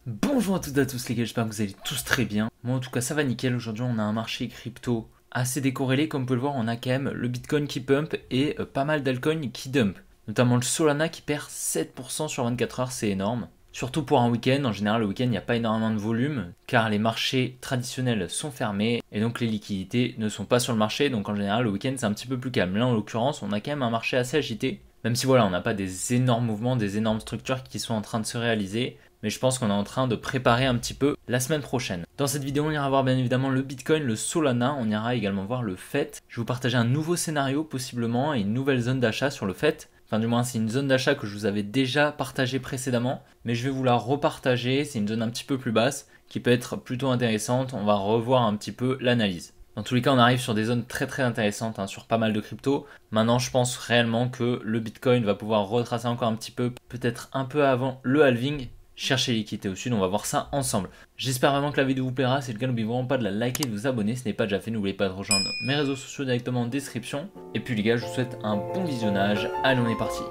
Bonjour à toutes et à tous les gars, j'espère que vous allez tous très bien. Moi en tout cas ça va nickel, aujourd'hui on a un marché crypto assez décorrélé, comme vous pouvez le voir on a quand même le Bitcoin qui pump et pas mal d'altcoins qui dump. Notamment le Solana qui perd 7% sur 24 heures, c'est énorme. Surtout pour un week-end, en général le week-end il n'y a pas énormément de volume car les marchés traditionnels sont fermés et donc les liquidités ne sont pas sur le marché, donc en général le week-end c'est un petit peu plus calme. Là en l'occurrence on a quand même un marché assez agité, même si voilà on n'a pas des énormes mouvements, des énormes structures qui sont en train de se réaliser. Mais je pense qu'on est en train de préparer un petit peu la semaine prochaine. Dans cette vidéo, on ira voir bien évidemment le Bitcoin, le Solana, on ira également voir le FET. Je vais vous partager un nouveau scénario possiblement et une nouvelle zone d'achat sur le FET. Enfin du moins c'est une zone d'achat que je vous avais déjà partagée précédemment, mais je vais vous la repartager, c'est une zone un petit peu plus basse qui peut être plutôt intéressante, on va revoir un petit peu l'analyse. Dans tous les cas, on arrive sur des zones très intéressantes sur pas mal de cryptos. Maintenant, je pense réellement que le Bitcoin va pouvoir retracer encore un petit peu, peut-être un peu avant le halving. Chercher l'équité au sud, on va voir ça ensemble. J'espère vraiment que la vidéo vous plaira, si c'est le cas n'oubliez vraiment pas de la liker et de vous abonner, ce n'est pas déjà fait, n'oubliez pas de rejoindre mes réseaux sociaux directement en description. Et puis les gars, je vous souhaite un bon visionnage, allez on est parti.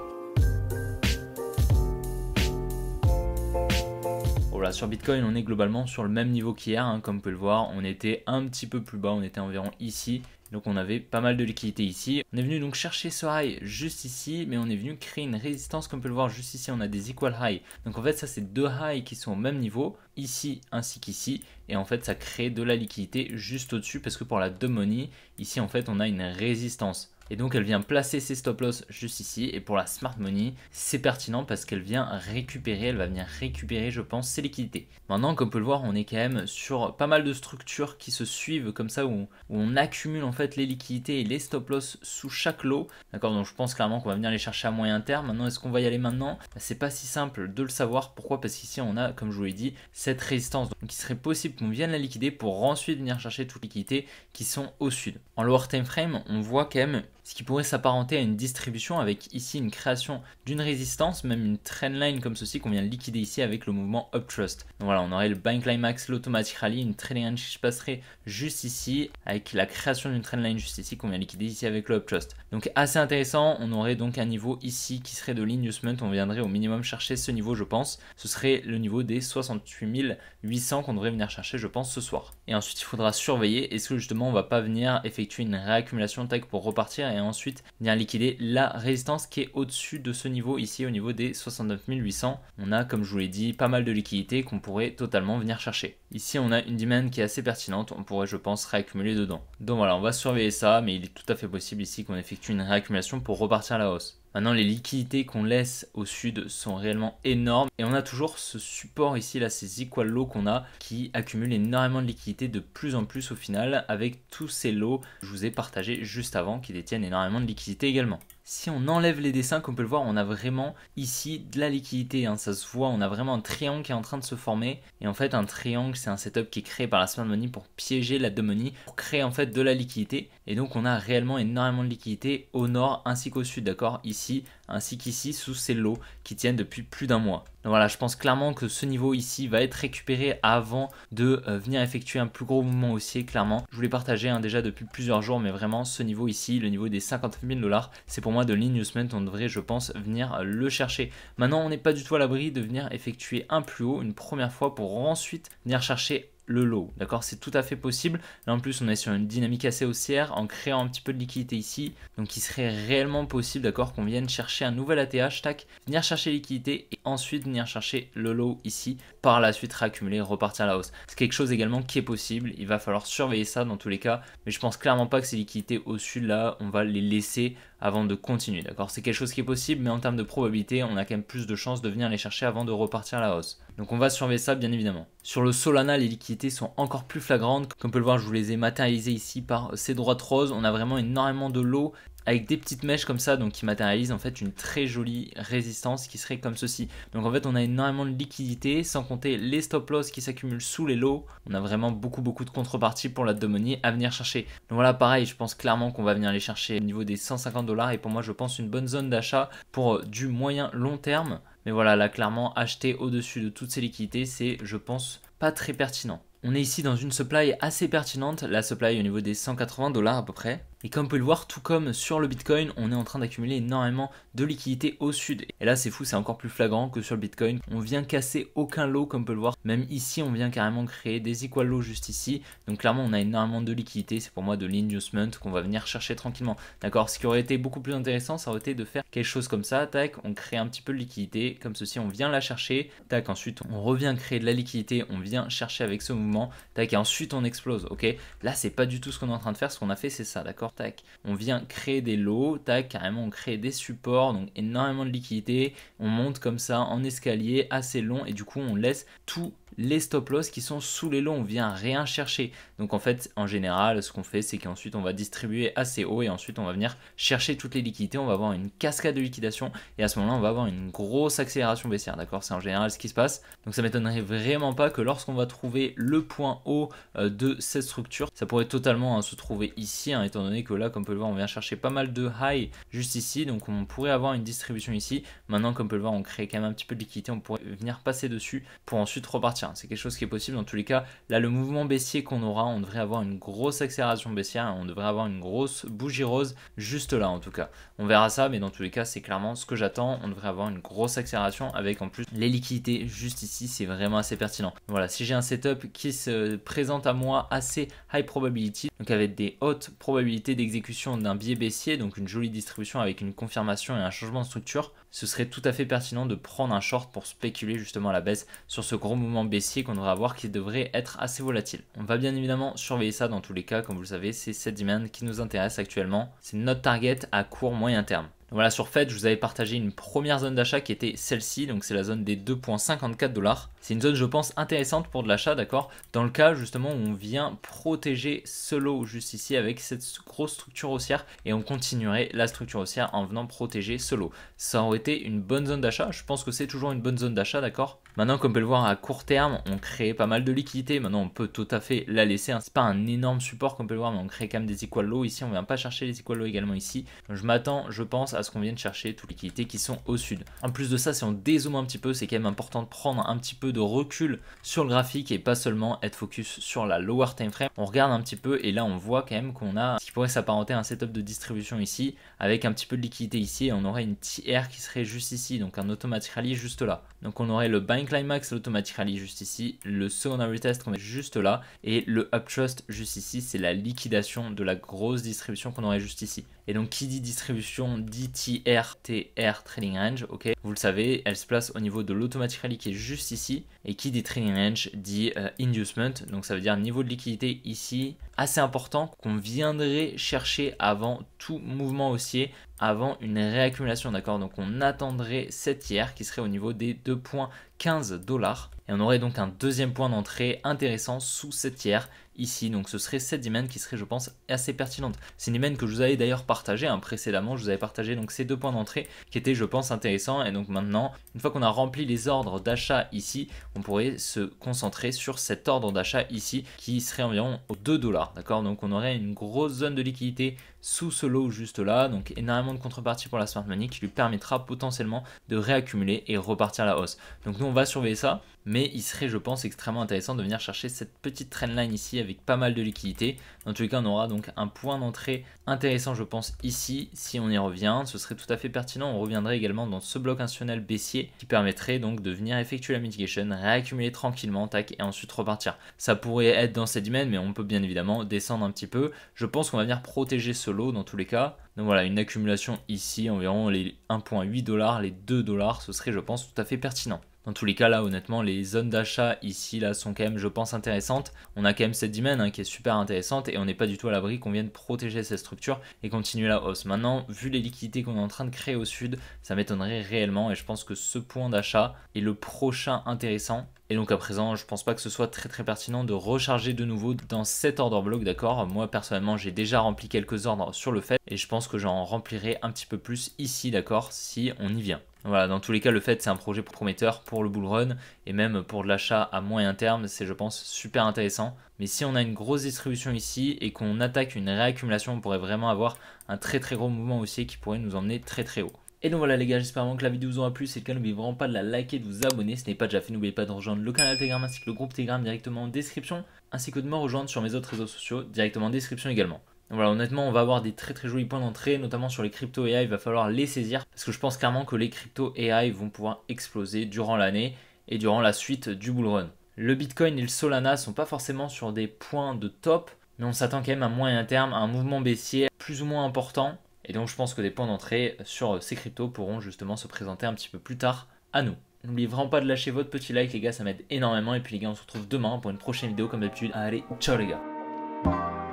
Voilà, sur Bitcoin, on est globalement sur le même niveau qu'hier, comme vous pouvez le voir, on était un petit peu plus bas, on était environ ici. Donc on avait pas mal de liquidités ici. On est venu donc chercher ce high juste ici, mais on est venu créer une résistance comme on peut le voir juste ici, on a des equal high. Donc en fait ça c'est deux highs qui sont au même niveau, ici ainsi qu'ici. Et en fait ça crée de la liquidité juste au-dessus parce que pour la dumb money, ici en fait on a une résistance. Et donc elle vient placer ses stop loss juste ici. Et pour la smart money, c'est pertinent parce qu'elle vient récupérer, elle va venir récupérer je pense ses liquidités. Maintenant comme on peut le voir, on est quand même sur pas mal de structures qui se suivent comme ça où on accumule en fait les liquidités et les stop loss sous chaque lot. D'accord, donc je pense clairement qu'on va venir les chercher à moyen terme. Maintenant est-ce qu'on va y aller maintenant? C'est pas si simple de le savoir. Pourquoi? Parce qu'ici on a, comme je vous l'ai dit, cette résistance. Donc il serait possible qu'on vienne la liquider pour ensuite venir chercher toutes les liquidités qui sont au sud. En lower time frame, on voit quand même ce qui pourrait s'apparenter à une distribution avec ici une création d'une résistance, même une trendline comme ceci qu'on vient liquider ici avec le mouvement Uptrust. Donc voilà, on aurait le Buy Climax, l'Automatic Rally, une trendline range qui passerait juste ici avec la création d'une trendline juste ici qu'on vient liquider ici avec le Uptrust. Donc assez intéressant, on aurait donc un niveau ici qui serait de l'inducement, on viendrait au minimum chercher ce niveau je pense, ce serait le niveau des 68 800 qu'on devrait venir chercher je pense ce soir. Et ensuite il faudra surveiller, est-ce que justement on va pas venir effectuer une réaccumulation de tech pour repartir et ensuite venir liquider la résistance qui est au-dessus de ce niveau ici au niveau des 69 800. On a comme je vous l'ai dit pas mal de liquidités qu'on pourrait totalement venir chercher. Ici on a une demand qui est assez pertinente, on pourrait je pense réaccumuler dedans. Donc voilà, on va surveiller ça, mais il est tout à fait possible ici qu'on effectue une réaccumulation pour repartir à la hausse. Maintenant les liquidités qu'on laisse au sud sont réellement énormes et on a toujours ce support ici là, ces equal lows qu'on a qui accumulent énormément de liquidités de plus en plus au final avec tous ces lots que je vous ai partagés juste avant qui détiennent énormément de liquidités également. Si on enlève les dessins, comme on peut le voir, on a vraiment ici de la liquidité, ça se voit, on a vraiment un triangle qui est en train de se former. Et en fait, un triangle, c'est un setup qui est créé par la smart money pour piéger la dumb money, pour créer en fait de la liquidité. Et donc, on a réellement énormément de liquidité au nord ainsi qu'au sud, d'accord, ici ainsi qu'ici sous ces lots qui tiennent depuis plus d'un mois. Donc voilà, je pense clairement que ce niveau ici va être récupéré avant de venir effectuer un plus gros mouvement haussier, clairement. Je vous l'ai partagé déjà depuis plusieurs jours, mais vraiment ce niveau ici, le niveau des 50 000 $, c'est pour moi de l'inducement, on devrait je pense venir le chercher. Maintenant on n'est pas du tout à l'abri de venir effectuer un plus haut une première fois pour ensuite venir chercher le low, d'accord, c'est tout à fait possible. Là en plus on est sur une dynamique assez haussière en créant un petit peu de liquidité ici, donc il serait réellement possible, d'accord, qu'on vienne chercher un nouvel ATH, tac, venir chercher liquidité et ensuite venir chercher le low ici, par la suite réaccumuler, repartir à la hausse. C'est quelque chose également qui est possible, il va falloir surveiller ça dans tous les cas, mais je pense clairement pas que ces liquidités au sud là, on va les laisser avant de continuer, d'accord, c'est quelque chose qui est possible, mais en termes de probabilité, on a quand même plus de chances de venir les chercher avant de repartir à la hausse. Donc on va surveiller ça bien évidemment. Sur le Solana, les liquidités sont encore plus flagrantes. Comme on peut le voir, je vous les ai matérialisées ici par ces droites roses. On a vraiment énormément de lots avec des petites mèches comme ça, donc qui matérialisent en fait une très jolie résistance qui serait comme ceci. Donc en fait on a énormément de liquidités, sans compter les stop loss qui s'accumulent sous les lots. On a vraiment beaucoup de contreparties pour la dumb money à venir chercher. Donc voilà, pareil, je pense clairement qu'on va venir les chercher au niveau des 150 $, et pour moi je pense une bonne zone d'achat pour du moyen long terme. Mais voilà, là clairement acheter au-dessus de toutes ces liquidités, c'est je pense pas très pertinent. On est ici dans une supply assez pertinente, la supply au niveau des 180 $ à peu près. Et comme vous pouvez le voir, tout comme sur le Bitcoin, on est en train d'accumuler énormément de liquidités au sud. Et là c'est fou, c'est encore plus flagrant que sur le Bitcoin. On vient casser aucun lot comme on peut le voir. Même ici, on vient carrément créer des equal lows juste ici. Donc clairement, on a énormément de liquidités. C'est pour moi de l'inducement qu'on va venir chercher tranquillement. D'accord, ce qui aurait été beaucoup plus intéressant, ça aurait été de faire quelque chose comme ça. Tac, on crée un petit peu de liquidité. Comme ceci, on vient la chercher. Tac, ensuite, on revient créer de la liquidité. On vient chercher avec ce mouvement. Tac, et ensuite, on explose. Ok, là, c'est pas du tout ce qu'on est en train de faire. Ce qu'on a fait, c'est ça. D'accord, tac. On vient créer des lots. Tac, carrément, on crée des supports. Donc, énormément de liquidité. On monte comme ça en escalier assez long. Et du coup, on laisse tous les stop loss qui sont sous les lots, on vient rien chercher. Donc en fait, en général, ce qu'on fait, c'est qu'ensuite on va distribuer assez haut et ensuite on va venir chercher toutes les liquidités. On va avoir une cascade de liquidation et à ce moment-là, on va avoir une grosse accélération baissière. D'accord, c'est en général ce qui se passe. Donc ça m'étonnerait vraiment pas que lorsqu'on va trouver le point haut de cette structure, ça pourrait totalement se trouver ici, étant donné que là, comme vous pouvez le voir, on vient chercher pas mal de high juste ici. Donc on pourrait avoir une distribution ici. Maintenant, comme vous pouvez le voir, on crée quand même un petit peu de liquidité. On pourrait venir passer dessus pour ensuite repartir. C'est quelque chose qui est possible dans tous les cas. Là, le mouvement baissier qu'on aura, on devrait avoir une grosse accélération baissière. On devrait avoir une grosse bougie rose juste là en tout cas. On verra ça, mais dans tous les cas, c'est clairement ce que j'attends. On devrait avoir une grosse accélération avec en plus les liquidités juste ici. C'est vraiment assez pertinent. Voilà, si j'ai un setup qui se présente à moi assez high probability, donc avec des hautes probabilités d'exécution d'un biais baissier, donc une jolie distribution avec une confirmation et un changement de structure, ce serait tout à fait pertinent de prendre un short pour spéculer justement à la baisse sur ce gros mouvement baissier qu'on devrait avoir qui devrait être assez volatile. On va bien évidemment surveiller ça dans tous les cas, comme vous le savez, c'est cette demand qui nous intéresse actuellement. C'est notre target à court moyen terme. Voilà, sur FED, je vous avais partagé une première zone d'achat qui était celle-ci, donc c'est la zone des 2,54 $. C'est une zone, je pense, intéressante pour de l'achat, d'accord? Dans le cas justement où on vient protéger ce lot juste ici avec cette grosse structure haussière et on continuerait la structure haussière en venant protéger ce lot. Ça aurait été une bonne zone d'achat, je pense que c'est toujours une bonne zone d'achat, d'accord? Maintenant, comme on peut le voir à court terme, on crée pas mal de liquidités. Maintenant, on peut tout à fait la laisser. C'est pas un énorme support comme on peut le voir, mais on crée quand même des equal lows. Ici, on vient pas chercher les equal lows également ici. Donc, je m'attends, je pense, à ce qu'on vienne chercher toutes les liquidités qui sont au sud. En plus de ça, si on dézoome un petit peu, c'est quand même important de prendre un petit peu de recul sur le graphique et pas seulement être focus sur la lower time frame. On regarde un petit peu et là, on voit quand même qu'on a ce qui pourrait s'apparenter à un setup de distribution ici avec un petit peu de liquidité ici et on aurait une TR qui serait juste ici, donc un automatic rally juste là. Donc on aurait le buying climax, l'automatic rally juste ici, le secondary test qu'on met juste là et le uptrust juste ici, c'est la liquidation de la grosse distribution qu'on aurait juste ici. Et donc qui dit distribution dit TR trading range, ok, vous le savez, elle se place au niveau de l'automatic rally qui est juste ici. Et qui dit trading range dit inducement, donc ça veut dire niveau de liquidité ici assez important qu'on viendrait chercher avant tout mouvement haussier, avant une réaccumulation, d'accord? Donc on attendrait cette tiers qui serait au niveau des 2,15 $ et on aurait donc un deuxième point d'entrée intéressant sous cette tiers ici, donc ce serait cette demand qui serait, je pense, assez pertinente. C'est une demand que je vous avais d'ailleurs partagé précédemment, je vous avais partagé donc ces deux points d'entrée qui étaient, je pense, intéressants. Et donc maintenant, une fois qu'on a rempli les ordres d'achat ici, on pourrait se concentrer sur cet ordre d'achat ici qui serait environ aux 2 $, d'accord? Donc on aurait une grosse zone de liquidité sous ce lot juste là, donc énormément de contrepartie pour la smart money qui lui permettra potentiellement de réaccumuler et repartir à la hausse. Donc nous on va surveiller ça, mais il serait, je pense, extrêmement intéressant de venir chercher cette petite trendline ici avec pas mal de liquidité. Dans tous les cas, on aura donc un point d'entrée intéressant, je pense, ici. Si on y revient, ce serait tout à fait pertinent. On reviendrait également dans ce bloc institutionnel baissier qui permettrait donc de venir effectuer la mitigation, réaccumuler tranquillement, tac, et ensuite repartir. Ça pourrait être dans cette domaine, mais on peut bien évidemment descendre un petit peu. Je pense qu'on va venir protéger ce lot dans tous les cas. Donc voilà, une accumulation ici, environ les 1,8 $, les 2 $, ce serait, je pense, tout à fait pertinent. Dans tous les cas, là, honnêtement, les zones d'achat ici, là, sont quand même, je pense, intéressantes. On a quand même cette demand qui est super intéressante et on n'est pas du tout à l'abri qu'on vienne protéger cette structure et continuer la hausse. Maintenant, vu les liquidités qu'on est en train de créer au sud, ça m'étonnerait réellement et je pense que ce point d'achat est le prochain intéressant. Et donc à présent, je pense pas que ce soit très pertinent de recharger de nouveau dans cet order block, d'accord? Moi personnellement, j'ai déjà rempli quelques ordres sur le fait et je pense que j'en remplirai un petit peu plus ici, d'accord, si on y vient. Voilà, dans tous les cas, le fait c'est un projet prometteur pour le bull run et même pour de l'achat à moyen terme, c'est, je pense, super intéressant. Mais si on a une grosse distribution ici et qu'on attaque une réaccumulation, on pourrait vraiment avoir un très gros mouvement haussier qui pourrait nous emmener très haut. Et donc voilà les gars, j'espère vraiment que la vidéo vous aura plu. Si c'est le cas, n'oubliez vraiment pas de la liker, de vous abonner. Si ce n'est pas déjà fait, n'oubliez pas de rejoindre le canal Telegram ainsi que le groupe Telegram directement en description, ainsi que de me rejoindre sur mes autres réseaux sociaux directement en description également. Voilà, honnêtement, on va avoir des très très jolis points d'entrée, notamment sur les crypto AI, il va falloir les saisir parce que je pense clairement que les crypto AI vont pouvoir exploser durant l'année et durant la suite du bull run. Le Bitcoin et le Solana sont pas forcément sur des points de top, mais on s'attend quand même à moyen terme à un mouvement baissier plus ou moins important. Et donc je pense que des points d'entrée sur ces cryptos pourront justement se présenter un petit peu plus tard à nous. N'oubliez vraiment pas de lâcher votre petit like les gars, ça m'aide énormément. Et puis les gars, on se retrouve demain pour une prochaine vidéo comme d'habitude. Allez, ciao les gars.